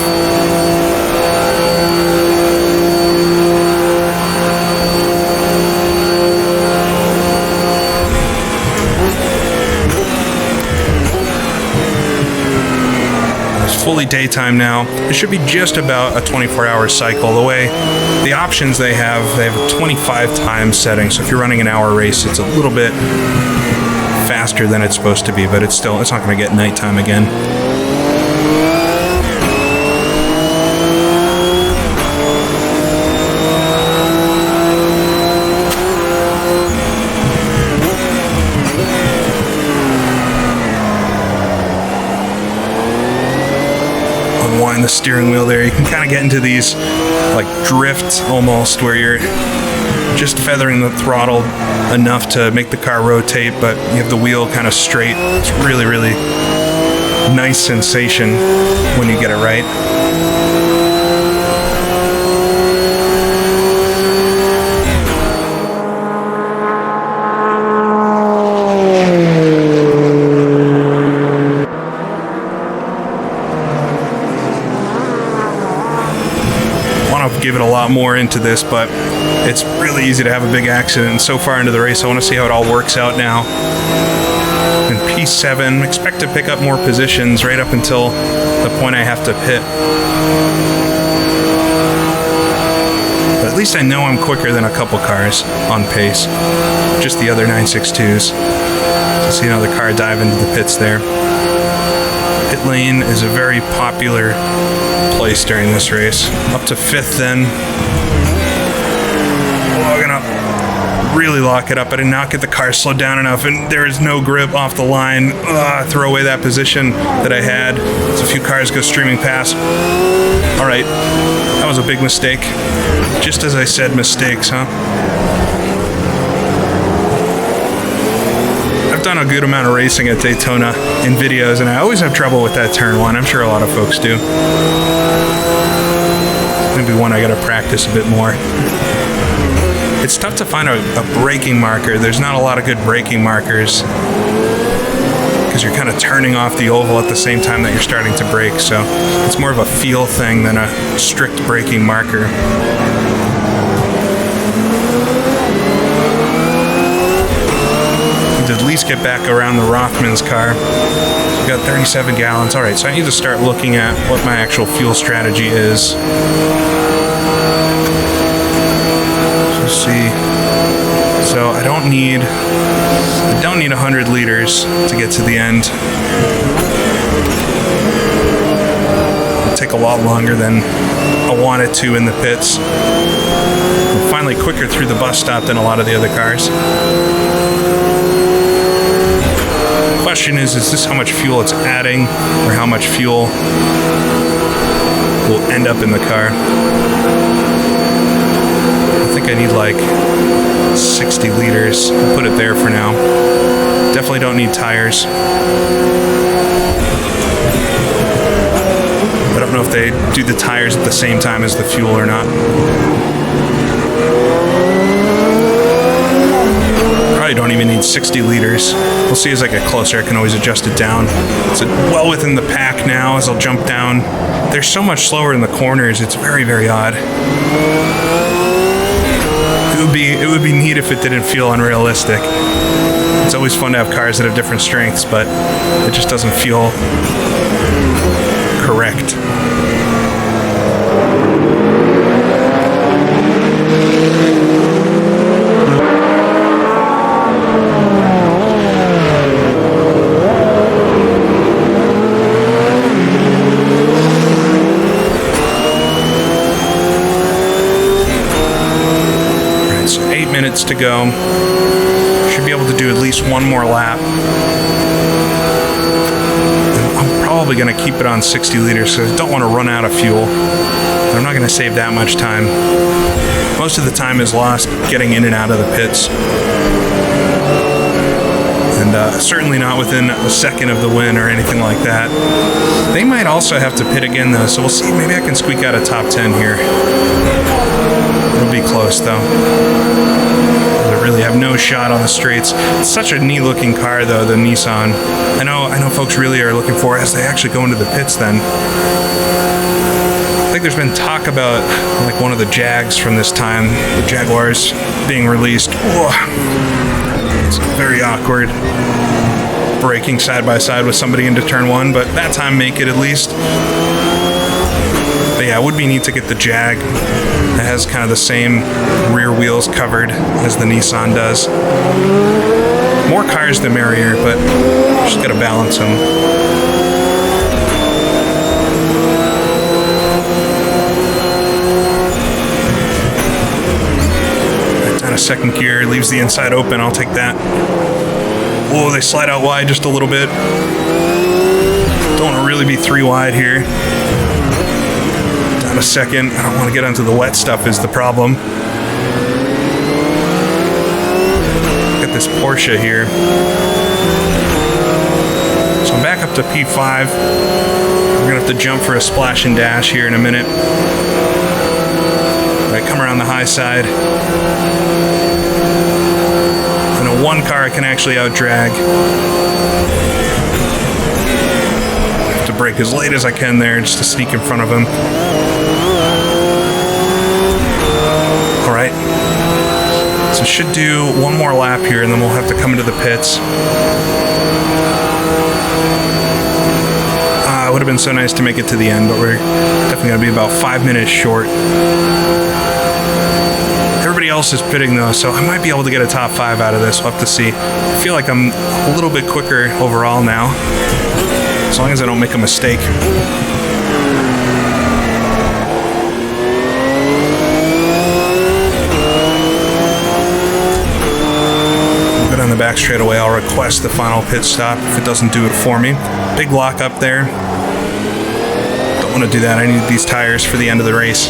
Fully daytime now. It should be just about a 24-hour cycle. The way the options they have a 25 time setting, so if you're running an hour race, it's a little bit faster than it's supposed to be, but it's not going to get nighttime again. Unwind the steering wheel there. You can kind of get into these like drift almost, where you're just feathering the throttle enough to make the car rotate, but you have the wheel kind of straight. It's really, really nice sensation when you get it right. leave it a lot more into this, but it's really easy to have a big accident. And so far into the race, I want to see how it all works out now. In P7, expect to pick up more positions right up until the point I have to pit. But at least I know I'm quicker than a couple cars on pace. Just the other 962s. So see another car dive into the pits there. Pit lane is a very popular place during this race. Up to 5th then. Oh, I'm gonna really lock it up. I did not get the car slowed down enough, and there is no grip off the line. Throw away that position that I had. As a few cars go streaming past. All right, that was a big mistake. Just as I said, mistakes, huh? I've done a good amount of racing at Daytona in videos, and I always have trouble with that turn one. I'm sure a lot of folks do. Maybe one I gotta practice a bit more. It's tough to find a braking marker. There's not a lot of good braking markers because you're kind of turning off the oval at the same time that you're starting to brake. So it's more of a feel thing than a strict braking marker. Need to at least get back around the Rothman's car. We've got 37 gallons. All right, so I need to start looking at what my actual fuel strategy is. Let's see. So I don't need 100 liters to get to the end. It'll take a lot longer than I wanted to in the pits. I'm finally quicker through the bus stop than a lot of the other cars. The question is this how much fuel it's adding or how much fuel will end up in the car? I think I need like 60 liters. I'll put it there for now. Definitely don't need tires. I don't know if they do the tires at the same time as the fuel or not. Probably don't even need 60 liters. We'll see as I get closer. I can always adjust it down. It's well within the pack now as I'll jump down. They're so much slower in the corners. It's very, very odd. It would be neat if it didn't feel unrealistic. It's always fun to have cars that have different strengths, but it just doesn't feel correct. To go. Should be able to do at least one more lap. I'm probably going to keep it on 60 liters because I don't want to run out of fuel. I'm not going to save that much time. Most of the time is lost getting in and out of the pits. And certainly not within a second of the win or anything like that. They might also have to pit again though, so we'll see. Maybe I can squeak out a top 10 here. It'll be close though. I really have no shot on the straights. It's such a neat looking car though, the Nissan. I know folks really are looking for it as they actually go into the pits then. I think there's been talk about like one of the Jags from this time, the Jaguars being released. Whoa. It's very awkward braking side by side with somebody into turn one, but that time make it at least. But yeah, it would be neat to get the Jag. It has kind of the same rear wheels covered as the Nissan does. More cars the merrier, but just gotta balance them. Down a second gear, leaves the inside open, I'll take that. Whoa, they slide out wide just a little bit. Don't want to really be 3 wide here. A second. I don't want to get onto the wet stuff is the problem. Got this Porsche here. So I'm back up to P5. We're gonna have to jump for a splash and dash here in a minute. Alright, come around the high side. And a one car I can actually out drag. Brake as late as I can there just to sneak in front of him. So should do one more lap here, and then we'll have to come into the pits. It would have been so nice to make it to the end, but we're definitely going to be about 5 minutes short. Everybody else is pitting though, so I might be able to get a top 5 out of this. We'll have to see. I feel like I'm a little bit quicker overall now, as long as I don't make a mistake. Go down the back straightaway. I'll request the final pit stop if it doesn't do it for me. Big lock up there. Don't want to do that. I need these tires for the end of the race.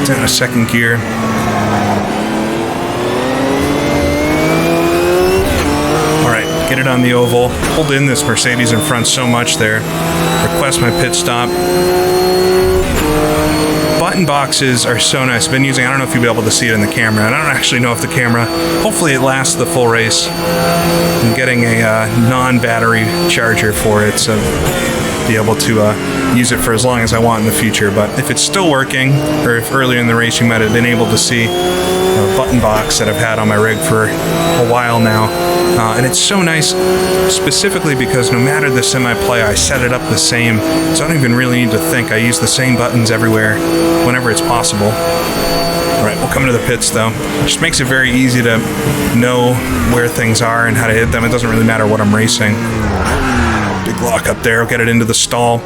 Down a second gear. Alright, get it on the oval. Hold in this Mercedes in front so much there. Request my pit stop. Button boxes are so nice. I've been using, I don't know if you'll be able to see it in the camera. I don't actually know if the camera, hopefully it lasts the full race. I'm getting a non-battery charger for it, so be able to use it for as long as I want in the future. But if it's still working, or if earlier in the race you might have been able to see a button box that I've had on my rig for a while now, and it's so nice specifically because no matter the semi-play, I set it up the same, so I don't even really need to think. I use the same buttons everywhere whenever it's possible. Alright, we'll come into the pits though. It just makes it very easy to know where things are and how to hit them. It doesn't really matter what I'm racing. Big lock up there, I'll get it into the stall.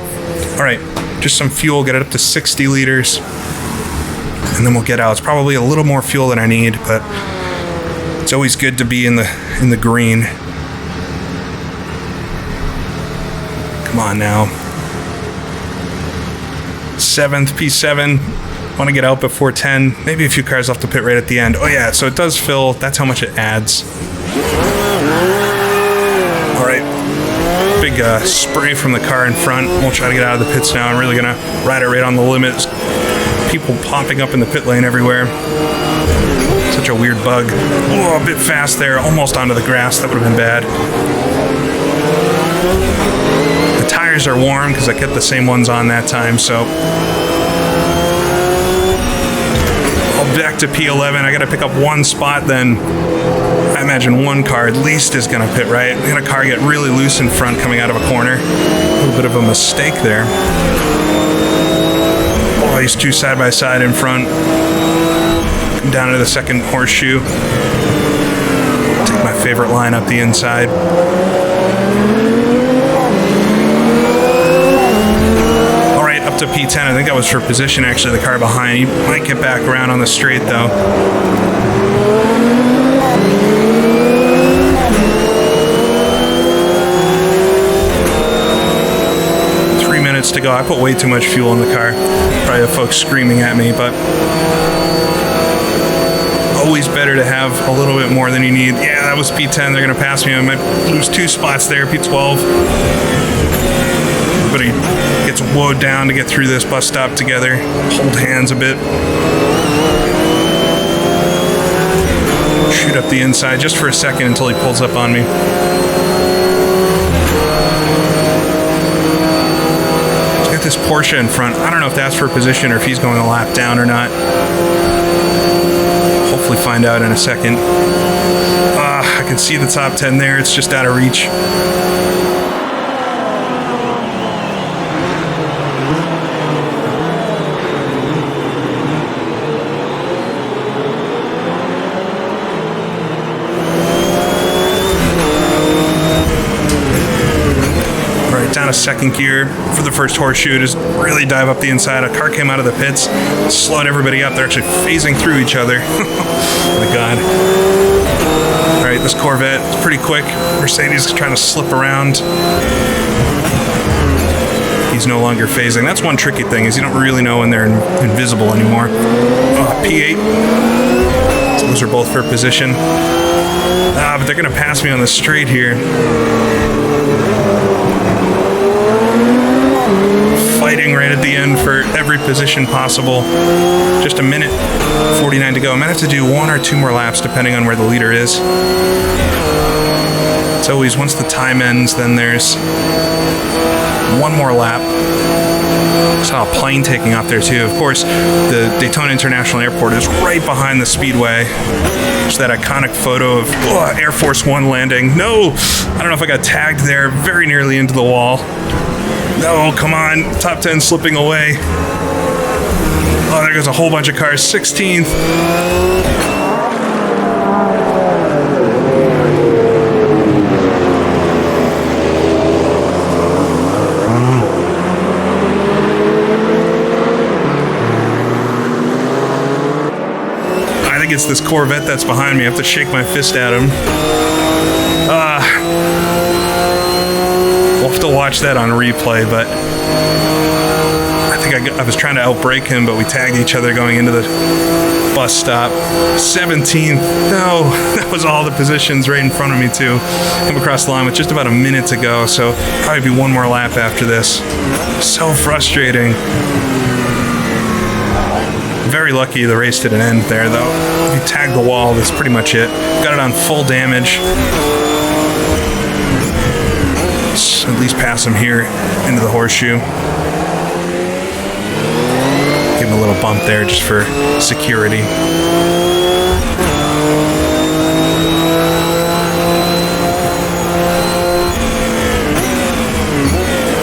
Alright, just some fuel, get it up to 60 liters. And then we'll get out. It's probably a little more fuel than I need, but it's always good to be in the green. Come on now. 7th, P7. Want to get out before 10. Maybe a few cars off the pit right at the end. Oh yeah, so it does fill. That's how much it adds. Alright. Big spray from the car in front. We'll try to get out of the pits now. I'm really going to ride it right on the limits. People popping up in the pit lane everywhere. Such a weird bug. Oh, a bit fast there. Almost onto the grass. That would have been bad. The tires are warm because I kept the same ones on that time, so... Back to P11. I got to pick up one spot then. I imagine one car at least is going to pit right. We had a car get really loose in front coming out of a corner. A little bit of a mistake there. Oh, these two side by side in front. Come down to the second horseshoe. Take my favorite line up the inside. Up to P10. I think that was for position, actually, the car behind. He might get back around on the straight, though. To go. I put way too much fuel in the car. Probably have folks screaming at me, but always better to have a little bit more than you need. Yeah, that was P10. They're going to pass me. I might lose 2 spots there. P12. Everybody gets woed down to get through this bus stop together. Hold hands a bit. Shoot up the inside just for a second until he pulls up on me. This Porsche in front. I don't know if that's for position or if he's going a lap down or not. Hopefully find out in a second. I can see the top 10 there. It's just out of reach. Down a second gear for the first horseshoe, just really dive up the inside. A car came out of the pits, slowed everybody up. They're actually phasing through each other. Oh my God. All right, this Corvette is pretty quick. Mercedes is trying to slip around. He's no longer phasing. That's one tricky thing, is you don't really know when they're invisible anymore. P8. Those are both for position. But they're going to pass me on the straight here. fighting right at the end for every position possible. Just a minute 49 to go. I might have to do 1 or 2 more laps depending on where the leader is. It's always once the time ends, then there's 1 more lap. Saw a plane taking off there too. Of course, the Daytona International Airport is right behind the speedway. There's that iconic photo of Air Force One landing. No, I don't know if I got tagged there, very nearly into the wall. No, come on, top 10 slipping away. Oh, there goes a whole bunch of cars. 16th. It's this Corvette that's behind me. I have to shake my fist at him. We'll have to watch that on replay, but I think I was trying to outbrake him, but we tagged each other going into the bus stop. 17th. No, that was all the positions right in front of me too. Come across the line with just about a minute to go, so probably be 1 more lap after this. So frustrating. Very lucky the race didn't end there, though. If you tag the wall, that's pretty much it. Got it on full damage. Let's at least pass him here into the horseshoe. Give him a little bump there just for security.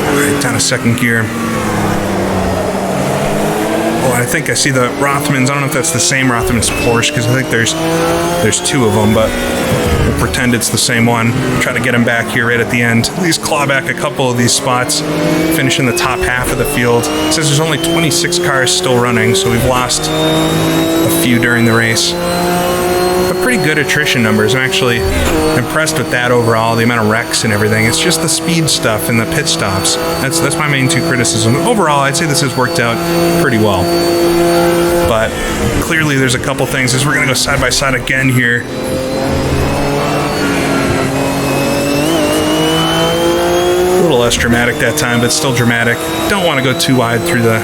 All right, down to 2nd gear. I think I see the Rothmans. I don't know if that's the same Rothmans Porsche, because I think there's 2 of them, but we'll pretend it's the same one. Try to get him back here right at the end. At least claw back a couple of these spots. Finish in the top half of the field. It says there's only 26 cars still running, so we've lost a few during the race. But pretty good attrition numbers. I'm actually impressed with that overall, the amount of wrecks and everything. It's just the speed stuff and the pit stops. That's my main 2 criticisms. Overall, I'd say this has worked out pretty well. But clearly there's a couple things as we're going to go side by side again here. A little less dramatic that time, but still dramatic. Don't want to go too wide through the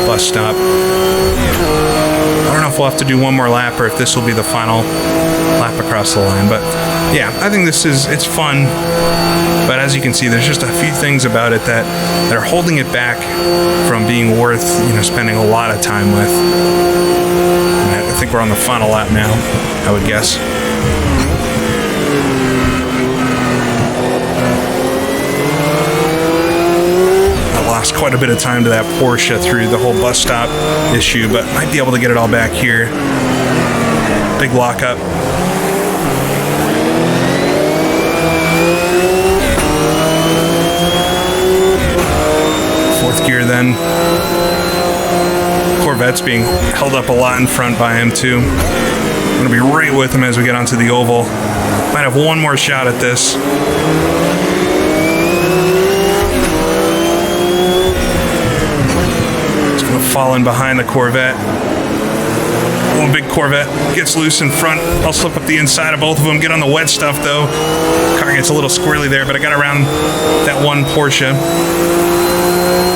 bus stop. I don't know if we'll have to do 1 more lap or if this will be the final lap across the line. But yeah, I think it's fun. But as you can see, there's just a few things about it that are holding it back from being worth, spending a lot of time with. And I think we're on the final lap now, I would guess. Lost quite a bit of time to that Porsche through the whole bus stop issue, but might be able to get it all back here. Big lockup. Fourth gear then. Corvette's being held up a lot in front by him too. I'm going to be right with him as we get onto the oval. Might have 1 more shot at this. Falling behind the Corvette. One big Corvette gets loose in front. I'll slip up the inside of both of them, get on the wet stuff though. Car gets a little squirrely there, but I got around that one Porsche.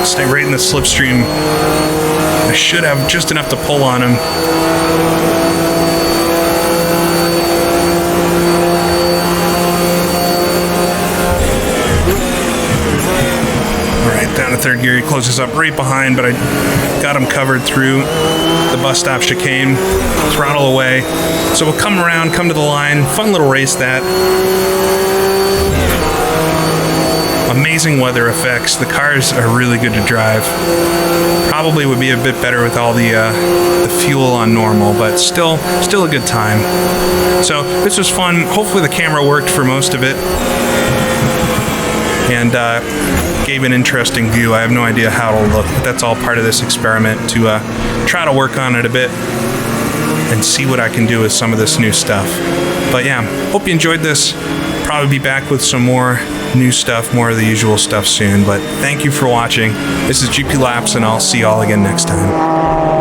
Stay right in the slipstream. I should have just enough to pull on him. Down to 3rd gear, he closes up right behind, but I got him covered through the bus stop chicane, throttle away. So we'll come around, come to the line. Fun little race that. Amazing weather effects. The cars are really good to drive. Probably would be a bit better with all the fuel on normal, but still a good time. So this was fun. Hopefully the camera worked for most of it. And gave an interesting view. I have no idea how it'll look, but that's all part of this experiment to try to work on it a bit and see what I can do with some of this new stuff. But yeah, hope you enjoyed this. Probably be back with some more new stuff, more of the usual stuff soon. But thank you for watching. This is GP Laps, and I'll see y'all again next time.